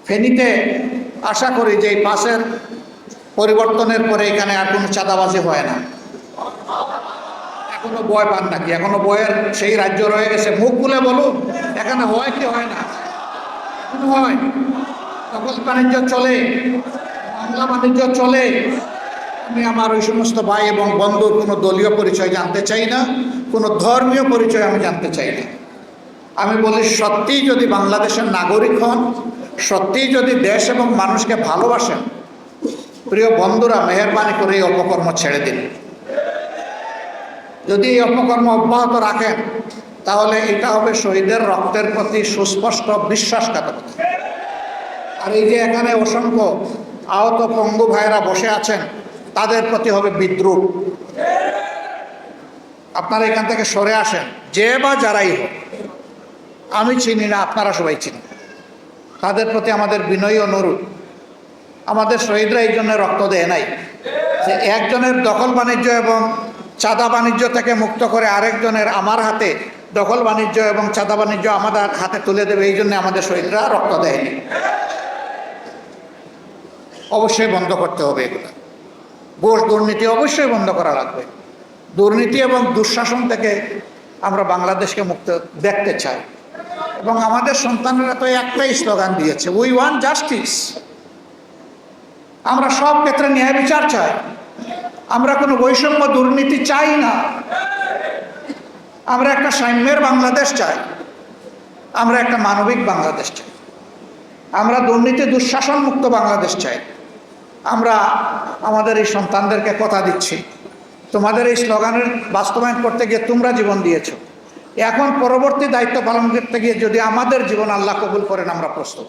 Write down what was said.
ফেনীতে আশা করি যে এই পাশের পরিবর্তনের পরে এখানে আর কোনো চাঁদাবাজি হয় না। এখনো ভয় পান নাকি? এখনো ভয়ের সেই রাজ্য রয়ে গেছে? মুখ খুলে বলুন, এখানে হয় কি হয় না? এখনো হয়। দখল বাণিজ্য চলে, মামলা বাণিজ্য চলে। আমি আমার ওই সমস্ত ভাই এবং বন্ধুর কোনো দলীয় পরিচয় জানতে চাই না, কোনো ধর্মীয় পরিচয় আমি জানতে চাই না। আমি বলি, সত্যিই যদি বাংলাদেশের নাগরিক হন, সত্যিই যদি দেশ এবং মানুষকে ভালোবাসেন, প্রিয় বন্ধুরা, মেহেরবানি করে এই অপকর্ম ছেড়ে দিন। যদি এই অপকর্ম অব্যাহত রাখেন, তাহলে এটা হবে শহীদের রক্তের প্রতি সুস্পষ্ট বিশ্বাসঘাতকতা। আর এই যে এখানে অসংখ্য আহত পঙ্গু ভাইরা বসে আছেন, তাদের প্রতি হবে বিদ্রুপ। আপনারা এখান থেকে সরে আসেন, যে বা যারাই হোক। আমি চিনি না, আপনারা সবাই চিনি। তাদের প্রতি আমাদের বিনয়ী অনুরোধ। আমাদের শহীদরা এই জন্য রক্ত দেয় নাই যে একজনের দখল বাণিজ্য এবং চাঁদা বাণিজ্য থেকে মুক্ত করে আরেকজনের আমার হাতে দখল বাণিজ্য এবং চাঁদা বাণিজ্য আমাদের হাতে তুলে দেবে, এই জন্য আমাদের শহীদরা রক্ত দেয়নি। অবশ্যই বন্ধ করতে হবে এগুলো। ঘুষ দুর্নীতি অবশ্যই বন্ধ করা লাগবে। দুর্নীতি এবং দুঃশাসন থেকে আমরা বাংলাদেশকে মুক্ত দেখতে চাই। এবং আমাদের সন্তানেরা তো একটাই স্লোগান দিয়েছে, উই ওয়ান্ট জাস্টিস। আমরা সব ক্ষেত্রে ন্যায় বিচার চাই। আমরা কোনো বৈষম্য দুর্নীতি চাই না। আমরা একটা সাম্যের বাংলাদেশ চাই। আমরা একটা মানবিক বাংলাদেশ চাই। আমরা দুর্নীতি দুঃশাসন মুক্ত বাংলাদেশ চাই। আমরা আমাদের এই সন্তানদেরকে কথা দিচ্ছি, তোমাদের এই স্লোগানের বাস্তবায়ন করতে গিয়ে তোমরা জীবন দিয়েছ, এখন পরবর্তী দায়িত্ব পালন করতে গিয়ে যদি আমাদের জীবন আল্লাহ কবুল করেন, আমরা প্রস্তুত।